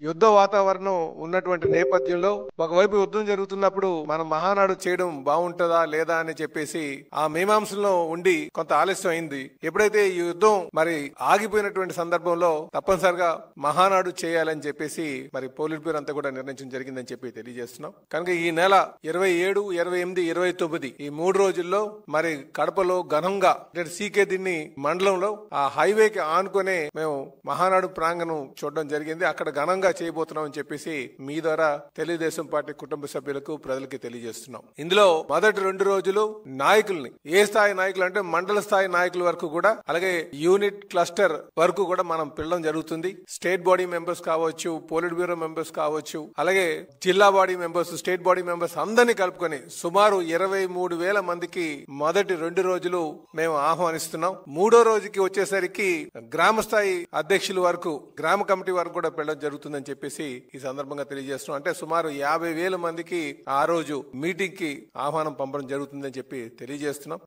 యుద్ధ వాతావరణం ఉన్నటువంటి నేపథ్యంలో ఒకవైపు యుద్ధం జరుగుతున్నప్పుడు మనం మహానాడు చేయడం బాగుంటుందా లేదా అని చెప్పేసి ఆ మీమాంసలో ఉండి కొంత ఆలస్యం అయింది. ఎప్పుడైతే ఈ యుద్ధం మరి ఆగిపోయినటువంటి సందర్భంలో తప్పనిసరిగా మహానాడు చేయాలని చెప్పేసి మరి పోలిట్ బ్యూరో అంతా కూడా నిర్ణయించడం జరిగిందని చెప్పి తెలియజేస్తున్నాం. కనుక ఈ నెల 27, 28, 29 ఈ 3 రోజుల్లో మరి కడపలో ఘనంగా సీకే దిన్ని మండలంలో ఆ హైవేకి ఆనుకునే మేము మహానాడు ప్రాంగణం చూడడం జరిగింది. అక్కడ ఘనంగా చేయబోతున్నాం అని చెప్పేసి మీ ద్వారా తెలుగుదేశం పార్టీ కుటుంబ సభ్యులకు ప్రజలకి తెలియజేస్తున్నాం. ఇందులో మొదటి 2 రోజులు నాయకుల్ని ఏ స్థాయి నాయకులు అంటే మండల స్థాయి నాయకుల వరకు కూడా అలాగే యూనిట్ క్లస్టర్ వరకు కూడా మనం పిలవడం జరుగుతుంది. స్టేట్ బాడీ మెంబర్స్ కావచ్చు, పోలిట్ బ్యూరో మెంబర్స్ కావచ్చు, అలాగే జిల్లా body members, state body members అందరినీ కలుపుకొని సుమారు 23,000 మందికి మొదటి 2 రోజులు మేము ఆహ్వానిస్తున్నాం. 3వ రోజుకి వచ్చేసరికి గ్రామ స్థాయి అధ్యక్షుల వరకు, గ్రామ కమిటీ వరకు కూడా పిలవడం జరుగుతుందని చెప్పేసి ఈ సందర్భంగా తెలియజేస్తున్నాం. అంటే సుమారు 50,000 మందికి ఆ రోజు మీటింగ్ కి ఆహ్వానం పంపడం జరుగుతుందని చెప్పి తెలియజేస్తున్నాం.